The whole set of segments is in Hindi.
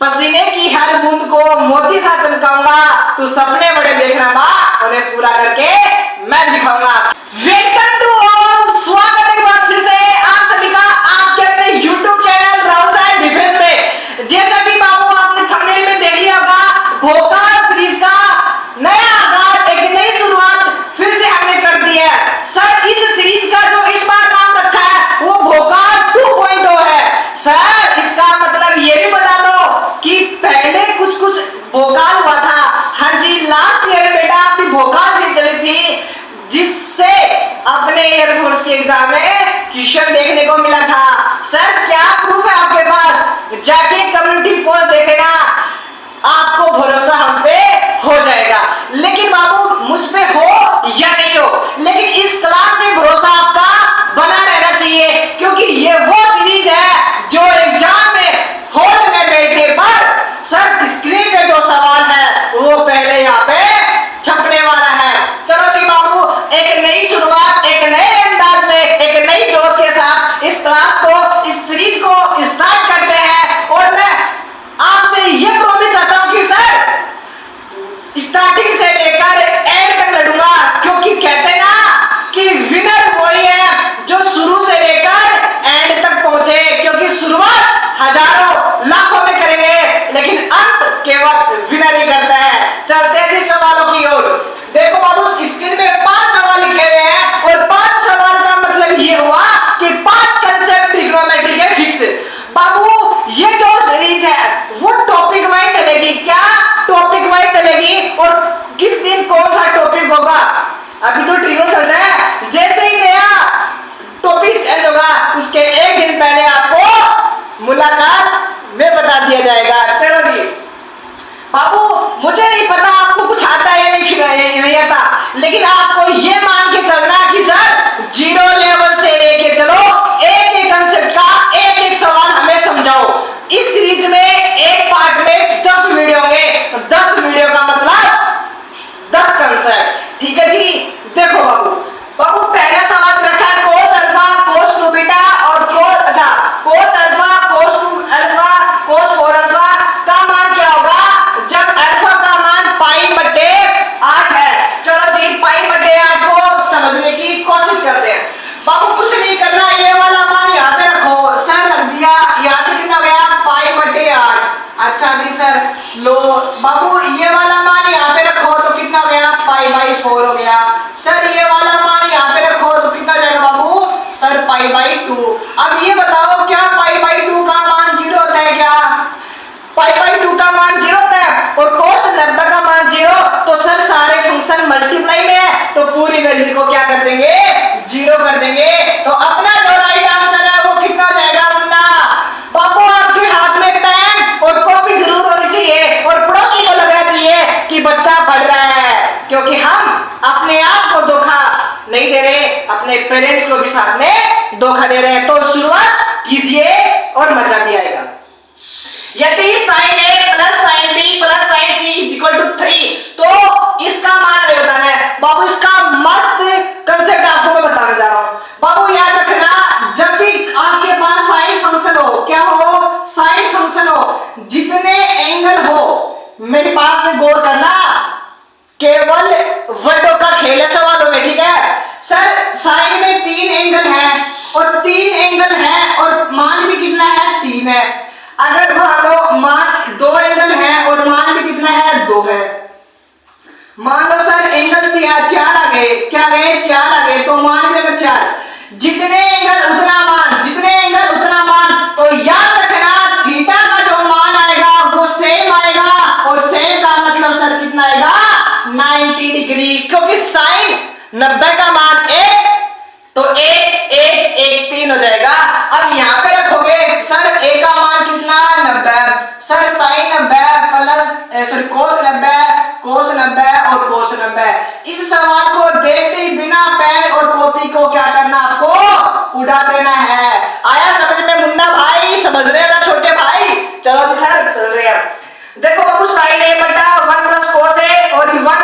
पसीने की हर बूंद को मोती सा चमकाऊंगा, तू सपने बड़े देखना माँ, उन्हें पूरा करके मैं दिखाऊंगा। वेलकम टू ऑल, स्वागत है एक बार फिर से आप सभी का आपके अपने YouTube channel Rahul sir defence में। जैसा कि बाबू आपने थंबनेल में देख लिया होगा, भोकाल सीरीज का नया आगाज, एक नई शुरुआत फिर से हमने कर दी है। सर इस सीरीज का जो इस बार नाम रखा है वो भोकाल 2.0 है। सर इसका मतलब ये भी बता दो कि पहले कुछ भोकाल हुआ था। हाँ जी, लास्ट ईयर बेटा आपकी भोकाल सीरीज चली थी, जिससे अपने एयरफोर्स के एग्जाम में क्वेश्चन देखने को मिला था। सर क्या प्रूफ है आपके पास? जाके कम्युनिटी पोस्ट देखे ना, आपको भरोसा हम पे हो जाएगा। लेकिन बाबू मुझ पे हो या नहीं हो, लेकिन इस क्लास में भरोसा आपका बना रहना चाहिए, क्योंकि ये वो सीरीज है जो एग्जाम में हॉल में बैठने पर सर स्क्रीन पे जो सवाल है वो पहले यहाँ पे छपने वाला है। चलो जी बाबू, एक नई शुरुआत, एक नए अंदाज में, एक नई जोश के साथ इस क्लास को, इस सीरीज को स्टार्ट करते हैं। और मैं आपसे ये प्रॉमिस चाहता हूं कि सर स्टार्टिंग से लेकर एंड तक लड़ूंगा, क्योंकि कहते ना कि विनर वही है जो शुरू से लेकर एंड तक पहुंचे। क्योंकि शुरुआत हजारों लाखों में करेंगे, लेकिन अंत केवल विनर ही करता है। चलते हैं जी सवालों की ओर। देखो बाबू स्क्रीन में 5 सवाल लिखे हुए हैं, और 5 सवाल का मतलब ये हुआ कि 5 कंसेप्ट ट्रिग्नोमेट्री के फिक्स। बाबू ये जो सीरीज है वो टॉपिक वाइज चलेगी। क्या टॉपिक वाइज चलेगी? और किस दिन कौन सा टॉपिक होगा? अभी तो ट्रिग्नो चल रहा है, जैसे ही नया टॉपिक चेंज होगा उसके एक दिन पहले आपको मुलाकात में बता दिया जाएगा। चलो जी बाबू, मुझे नहीं पता आपको कुछ आता है या नहीं आता, लेकिन आपको ये मान के चलना कि सर 0 लेवल से लेके चलो एक एक कंसेप्ट का एक एक सवाल हमें समझाओ। इस सीरीज में एक पार्ट में 10 वीडियो होंगे, 10 वीडियो का मतलब 10 कंसेप्ट। ठीक है जी। देखो बाबू पहला सवाल रखा है कोस अल्फा, कोस 2 बीटा और कोस अल्फा, कोस 2 अल्फा, कोस 4 अल्फा का मान क्या होगा जब अल्फा का मान π/8 है। चलो जी π/8 को समझने की कोशिश करते हैं। बाबू कुछ नहीं करना, ये वाला मान यहाँ पे रखो। सर रख दिया, यहाँ पे कितना गया π/8। अच्छा जी सर लो बाबू, ये वाला मान यहाँ पे रखो तो कितना गया π/4 हो गया। सर ये वाला मान यहाँ पे रखो तो कितना जाएगा बाबू? सर π/2। अब ये बताओ क्या π/2 का मान 0 होता है? क्या π/2 का मान 0 होता है? और cos 90 का मान 0, तो सर सारे फंक्शन मल्टीप्लाई में है तो पूरी वैल्यू को क्या कर देंगे? 0 कर देंगे। तो अपना जो राइट आंसर है वो कितना जाएगा मुन्ना? बाबू आपके हाथ में पेन और कॉपी जरूर होनी चाहिए, और पड़ोसी को लगना चाहिए कि बच्चा पढ़ रहा है, क्योंकि हम अपने आप को धोखा नहीं दे रहे, अपने पेरेंट्स को भी साथ में धोखा दे रहे हैं। तो शुरुआत कीजिए और मजा भी आएगा। यदि sin A plus sin B plus sin C equal to 3, तो इसका मान हमें बताना है। बाबू इसका मस्त कंसेप्ट आपको मैं बताने जा रहा हूं। बाबू याद रखना, जब भी आपके पास साइन फंक्शन हो, क्या हो? साइन फंक्शन हो, जितने एंगल हो, मेरी बात में गौर करना, केवल वर्डों का खेल है सवालों में। ठीक है सर, साइन में 3 एंगल है, और 3 एंगल है और मान भी कितना है? 3 है। अगर मान लो मान 2 एंगल है और मान भी कितना है? 2 है। मान लो सर एंगल 4 आ गए, क्या गए? 4 आ गए, तो मान भी अगर 4, जितने एंगल उतना मान, जितने एंगल उतना मान। तो याद रखना थीटा का जो मान आएगा वो सेम आएगा, और सेम का मतलब सर कितना आएगा? 90 डिग्री, क्योंकि साइन 90 का मान 1, तो 1 1 1 3 हो जाएगा। अब यहाँ पे रखोगे सर a का मान कितना? 90। सर साइन 90 प्लस सॉरी कोस 90 और कोस 90। इस सवाल को देखते ही बिना पेन और कॉपी को क्या करना? आपको उड़ा देना है। आया समझ में मुन्ना भाई? समझ रहे हैं ना छोटे भाई? चलो जी सर चल रहे हैं। देखो बाबू साइन A बटा 1 प्लस कोस A और 1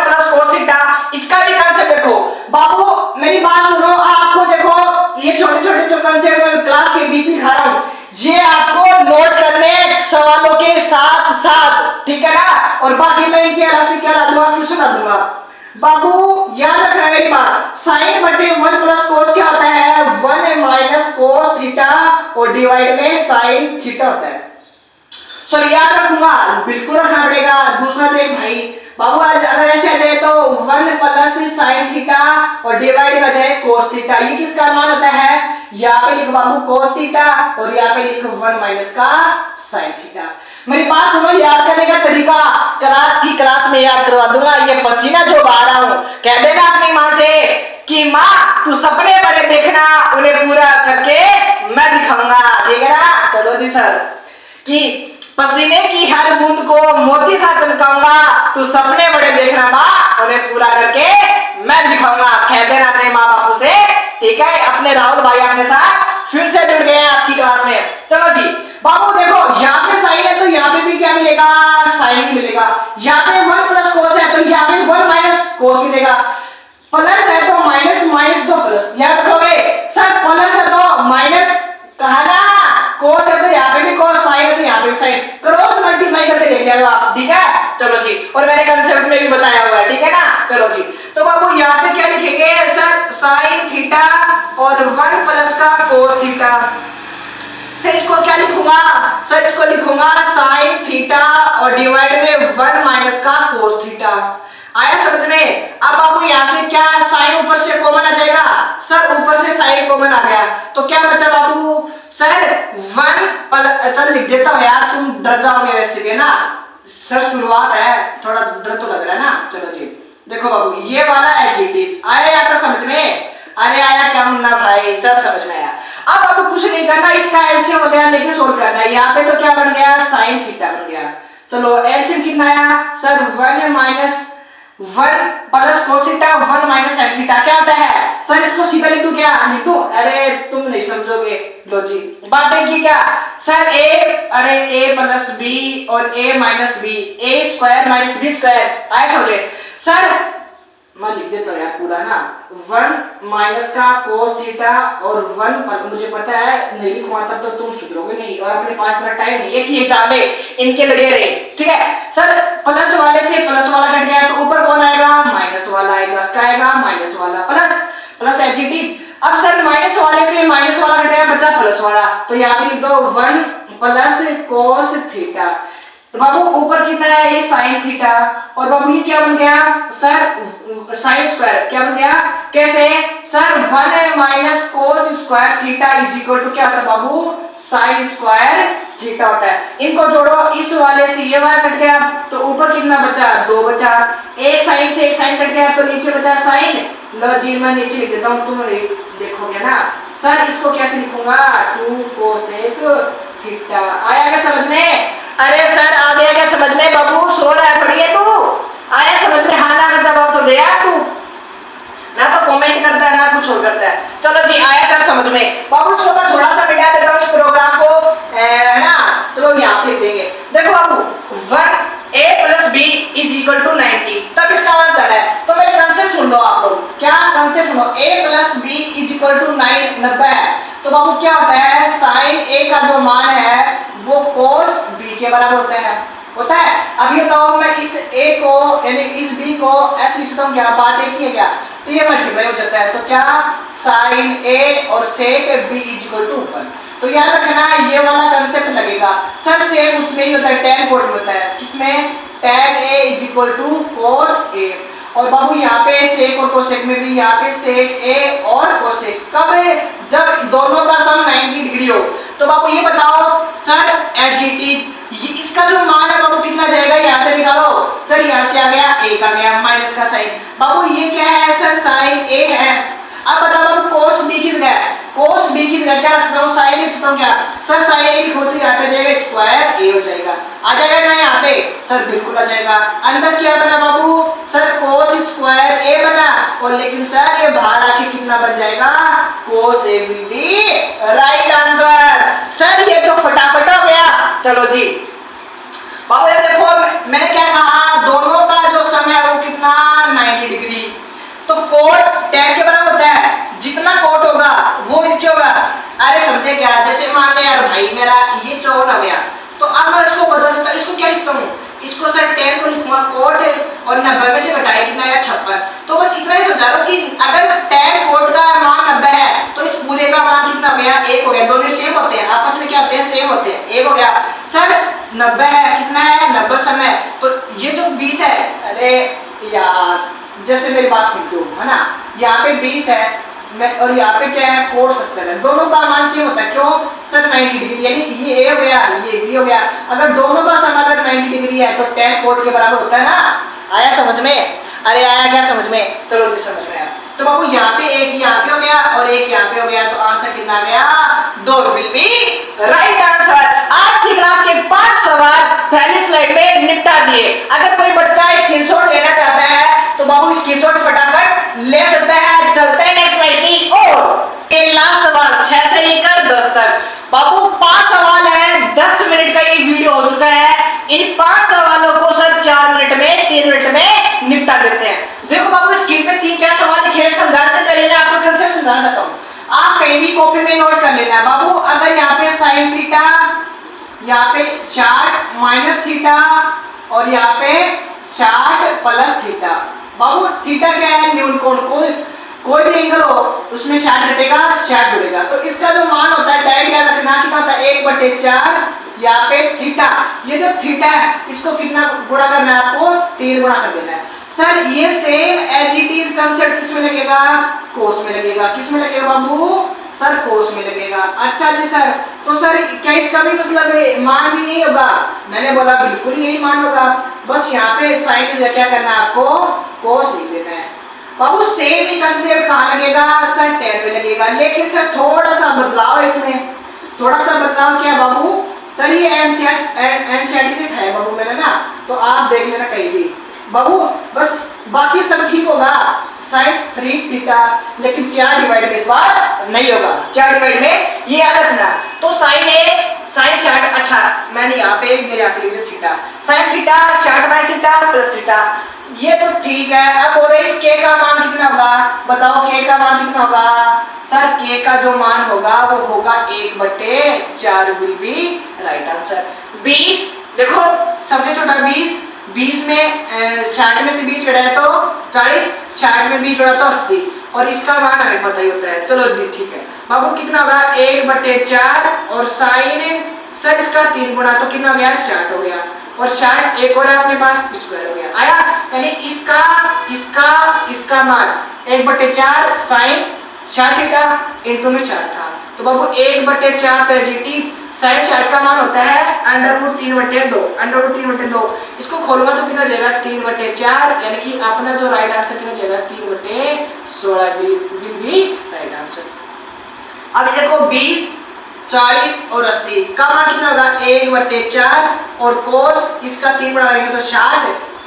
प्लस कोस थीटा, इसका भी कंसेप्ट देखो। बाबू मेरी बात सुनो, आपको देखो ये छोटे छोटे जो कंसेप्ट मैं क्लास के बीच में दिखा रहा हूं, ये आपको नोट करने सवालों के साथ साथ, ठीक है ना, और बाकी मैं इनकी राशि क्या ला दूंगा, क्वेश्चन ला दूंगा। बाबू याद रखना मेरी बात, साइन बटे 1 प्लस कोस क्या होता है, 1 माइनस कोस थीटा और डिवाइड में साइन थीटा होता है। सर याद रखूंगा, बिल्कुल रखना पड़ेगा। दूसरा देख भाई बाबू, आज अगर ऐसे आ जाए तो 1 प्लस साइन थीटा और डिवाइड में जाए कोस थीटा, ये किसका मान होता है, यहाँ पे लिख बाबू कोस थीटा और यहाँ पे लिख 1 माइनस का साइन थीटा। मेरी बात सुनो, याद करने का तरीका क्लास में याद करवा दूंगा। ये पसीना जो बहा रहा हूं, कह देना अपनी माँ से कि माँ तू सपने बड़े देखना, उन्हें पूरा करके मैं दिखाऊंगा, ठीक है ना। चलो जी सर, कि पसीने की हर बूंद को मोती सा चमकाऊंगा, तू सपने बड़े देखना माँ, उन्हें पूरा करके मैं दिखाऊंगा, कह देना अपने माँ बापू से, ठीक है। अपने राहुल भाई अपने साथ फिर से जुड़ गए हैं आपकी क्लास में। चलो जी बाबू देखो, यहाँ पे साइन है तो यहाँ पे भी क्या मिलेगा, साइन ही मिलेगा। यहाँ पे 1 प्लस कोस है तो यहाँ पे 1 माइनस कोस मिलेगा। प्लस है तो माइनस, माइनस तो प्लस, याद रखोगे सर। प्लस है तो माइनस कहा ना, कोस है तो यहाँ पे भी कोस, साइन है तो यहाँ पे भी साइन, क्रॉस मल्टीप्लाई करके देख लिया आप, ठीक है। चलो जी, और मैंने कंसेप्ट में भी बताया हुआ है, ठीक है ना। चलो जी, तो बाबू यहाँ पे क्या लिखेंगे सर, साइन थीटा और 1 प्लस का कोस थीटा। सर इसको क्या लिखूंगा, सर इसको लिखूंगा साइन थीटा और डिवाइड में 1 माइनस का कोस थीटा। आया समझ में। अब बाबू यहाँ से क्या, साइन ऊपर से कॉमन आ जाएगा, सर ऊपर से साइन कॉमन आ गया तो क्या बचा बाबू, सर 1 प्लस, चल लिख देता हूँ यार, तुम डर जाओगे वैसे भी ना सर, शुरुआत है, थोड़ा डर तो लग रहा है ना। चलो जी देखो बाबू, ये वाला एच आया आता समझ में, अरे आया क्या मुन्ना भाई, सर समझ में आया। अब आपको कुछ नहीं करना, इसका एलसीएम वगैरह लेके सोल्व करना है। यहाँ पे तो क्या बन गया, साइन थीटा बन गया। चलो एलसीएम कितना आया sir, 1 minus 1 plus cos theta 1 minus sine theta क्या आता है सर, इसको सीधा लिख दूं क्या, लिख दूं, अरे तुम नहीं समझोगे। लो जी बातें की क्या सर, ए प्लस बी और ए माइनस बी, ए स्क्वायर माइनस बी स्क्वायर, आया समझे सर। मैं लिख देता हूँ यार पूरा ना, 1 माइनस का कोस थीटा और 1, मुझे पता है नहीं लिखूंगा तब तो तुम सुधरोगे नहीं, और अपने 5 मिनट टाइम नहीं, एक ही एग्जाम है, इनके लगे रहे, ठीक है सर। प्लस वाले से प्लस वाला कट गया तो ऊपर कौन आएगा, माइनस वाला आएगा, क्या आएगा, माइनस वाला, plus plus H it is. अब सर माइनस वाले से माइनस वाला कट गया, बचा प्लस वाला, तो यहाँ पे लिख दो 1 प्लस कोस थीटा। तो बाबू ऊपर कितना है, ये साइन थीटा, और बाबू ये क्या बन गया सर, साइन स्क्वायर क्या बन गया, कैसे सर, 1 माइनस cos square theta is equal to क्या होता है बाबू, साइन स्क्वायर थीटा होता है। इनको जोड़ो, इस वाले से ये वाला कट गया तो ऊपर कितना बचा, 2 बचा, एक साइन से एक साइन कट गया तो नीचे बचा साइन। लो जी मैं नीचे लिख देता हूँ, तुम देखोगे ना सर, इसको कैसे लिखूंगा, 2 कोसेक थीटा। आया क्या समझ में, अरे सर आ गया क्या समझ में, बाबू सो रहा है, पढ़िए तू, आया समझ में, हाँ ना का जवाब तो दे यार तू, ना तो कमेंट करता है ना कुछ और करता है। चलो जी आया सर समझ में। बाबू इसको मैं थोड़ा सा मिटा देता हूँ इस प्रोग्राम को, है ना। चलो यहाँ पे देंगे, देखो बाबू 1 a plus B is equal to 90, तब इसका आंसर है। तो मेरे कंसेप्ट सुन लो आप लोग, क्या कंसेप्ट सुनो, a plus B is equal to 90 है। तो बाबू क्या होता है, साइन a का जो मान है वो कोस b के बराबर होता है। अब ये बताओ मैं इस a को यानी इस b को ऐसे लिख सकता हूँ क्या, बात एक ही है क्या, तो ये मल्टीप्लाई हो जाता है, तो क्या साइन a और सेक b इज इक्वल टू 1। तो याद रखना ये वाला कंसेप्ट लगेगा सर, सेम उसमें ही होता है, tan कोट में होता है, इसमें tan a is equal to cot a। और बाबू यहाँ पे सेक और कोसेक में भी, यहाँ पे सेक a और कोसेक, कब जब दोनों का सम 90 डिग्री हो। तो बाबू ये बताओ सर, एज इट इज इसका जो मान है बाबू कितना जाएगा, यहाँ से निकालो सर, यहाँ से आ गया a का गया माइनस का साइन, बाबू ये क्या है सर, साइन a है। अब बताओ बाबू कोस b किस गया, कोस b किस गया, क्या रख सकता हूँ, साइन लिख सकता हूँ क्या सर, साइन a लिखो तो यहाँ पे जाएगा स्क्वायर a हो जाएगा, आ जाएगा ना यहाँ पे सर, बिल्कुल आ जाएगा। अंदर क्या बना बाबू सर, कोस स्क्वायर a बना, और लेकिन सर ये बाहर आके कितना बन जाएगा, कोस a will be right answer. Sir ये तो फटाफट हो गया। चलो जी बाबू ये देखो मैंने क्या कहा, दोनों का जो समय है वो कितना, 90 डिग्री, तो कोट tan के बराबर होता है, जितना कोट होगा वो नीचे होगा। अरे समझे क्या, जैसे मान ले यार भाई मेरा ये 54 हो गया, तो अब मैं इसको बदल सकता, इसको क्या लिखता हूँ, इसको सर 10 को लिखूंगा कोट और 90 में से घटाए कितना आया 56। तो बस इतना ही समझा रहा हूँ कि अगर 10 कोट का मान 90 है तो इस पूरे का मान कितना हो गया 1 हो गया। दोनों सेम होते हैं, आपस में क्या होते हैं, सेम होते हैं। 1 हो गया सर 90 है, कितना है 90 सम है, तो ये जो 20 है, अरे यार जैसे मेरे पास फिल्टू है ना, यहाँ पे 20 है मैं और यहाँ पे क्या है कोट 70 है, दोनों का मान सेम होता है। क्यों सर 90 डिग्री, यानी ये ए हो गया ये बी हो गया। अगर दोनों का सम अगर 90 डिग्री है तो 10 कोट के बराबर होता है ना। आया समझ में? अरे आया क्या समझ में? चलो जी समझ में आया। तो बाबू यहाँ पे एक यहाँ पे हो गया और एक यहाँ पे हो गया, तो आंसर कितना आ गया 2 विल बी राइट आंसर। आज की क्लास के 5 सवाल पहली स्लाइड में निपटा दिए। अगर कोई बच्चा स्क्रीनशॉट लेना चाहता है तो बाबू स्क्रीनशॉट फटाफट ले सकता है। चलते हैं नेक्स्ट स्लाइड की ओर। ये लास्ट सवाल 6 से लेकर 10 तक। बाबू 5 सवाल है, 10 मिनट का ये वीडियो हो चुका है। इन 5 सवालों को सर 4 मिनट में 3 मिनट में निपटा देते हैं। देखो बाबू स्क्रीन पे 3-4 सवाल लिखे हैं, समझाने से पहले मैं आपको कंसेप्ट समझाना चाहता हूँ, आप कहीं भी कॉपी में नोट कर लेना। बाबू अगर यहाँ पे साइन थीटा, यहाँ पे 60 माइनस थीटा और यहाँ पे 60 प्लस थीटा। बाबू थीटा क्या है, न्यून कोण, कोई भी एंगल हो उसमें 60 घटेगा 60 जुड़ेगा। तो इसका जो मान होता है डायरेक्ट याद रखना कितना होता है 1/4 यहाँ पे थीटा। ये जो थीटा है इसको कितना गुणा करना है आपको 3 गुणा कर देना है। सर ये same as it is concept किस में लगेगा, कोस में लगेगा। किस में लगेगा बाबू, सर कोस में लगेगा। अच्छा जी सर, तो सर क्या इसका भी मतलब मान भी यही होगा? मैंने बोला बिल्कुल यही मान होगा, बस यहाँ पे साइन क्या करना है आपको कोस लिख देना है। बाबू सेम ही कंसेप्ट कहाँ लगेगा, सर 10 में लगेगा, लेकिन सर थोड़ा सा बदलाव है इसमें। थोड़ा सा बदलाव क्या बाबू, सर ये एनसीईआरटी से है बाबू मैंने ना, तो आप देख लेना कहीं भी बाबू, बस बाकी सब ठीक होगा। साइन 3 थीटा, लेकिन 4 डिवाइड में इस बार नहीं होगा। 4 डिवाइड में ये याद रखना। तो साइन ए साइन 60, अच्छा मैंने यहाँ पे मेरे यहाँ पे theta, sine theta 60 by theta plus theta, ये तो ठीक है। अब और इस के का मान कितना होगा, बताओ के का मान कितना होगा? सर के का जो मान होगा वो होगा 1/4 विल बी राइट आंसर। 20 देखो सबसे छोटा 20 में 60 में से 20 घटाया तो 40, 60 में 20 जोड़ा तो 80, और इसका मान हमें पता ही होता है। चलो ठीक है बाबू, कितना होगा 1/4 और साइन सर इसका 3 गुना तो कितना हो गया 60 हो गया, और 60 एक और अपने पास स्क्वायर हो गया। आया, यानी इसका मान 1/4 साइन 60 थीटा इनटू में 4 था, तो बाबू 1/4 तो एज इट इज साइन 60 का मान होता है √3/2। √3/2 इसको खोलूंगा तो कितना हो जाएगा 3/4, यानी कि अपना जो राइट आंसर कितना हो जाएगा 3/16 विल बी राइट आंसर। अब देखो 20, 40 और 80 का मान कितना होगा 1/4, और कोस इसका 3 बड़ा करेंगे तो 60।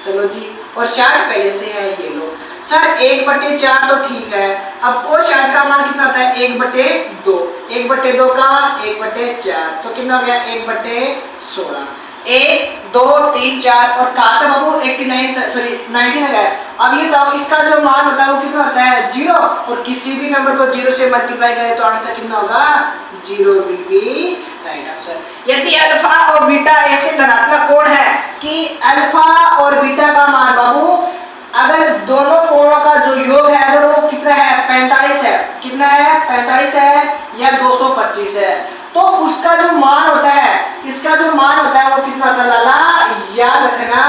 चलो जी, और 60 पहले से है, ये लो सर 1/4 तो ठीक है। अब कोस 60 का मान कितना होता है 1/2, 1/2 का 1/4 तो कितना हो गया 1/16। 1 2 3 4 और कहा था बाबू 19 है। अब ये बताओ इसका जो मान होता है वो कितना होता है 0, और किसी भी नंबर को 0 से मल्टीप्लाई करें तो आंसर कितना होगा 0 विल बी राइट आंसर। यदि अल्फा और बीटा ऐसे धनात्मक कोण है कि अल्फा और बीटा का मान बाबू अगर दोनों कोणों का जो योग है अगर वो कितना है 45 है, कितना है 45 है या 225 है, तो उसका जो मान होता है, इसका जो मान होता है वो कितना होता है लाला, याद रखना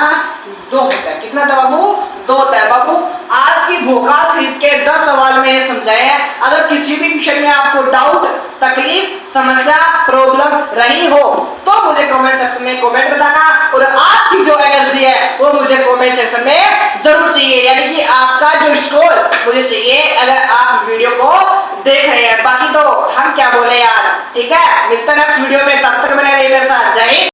2 होता है। कितना था बाबू 2 होता है। बाबू आज की भोकाल सीरीज के 10 सवाल मैंने समझाए हैं। अगर किसी भी विषय में आपको डाउट, तकलीफ, समस्या, प्रॉब्लम रही हो तो मुझे कमेंट सेक्शन में कमेंट बताना, और आपकी जो एनर्जी है वो मुझे कमेंट सेक्शन में जरूर चाहिए, यानी कि आपका जो स्कोर मुझे चाहिए अगर आप वीडियो को देख रहे हैं। बाकी तो हम क्या बोले यार, ठीक है, मिलते हैं नेक्स्ट वीडियो में, तब तक बने रहिए मेरे साथ। जय हिंद।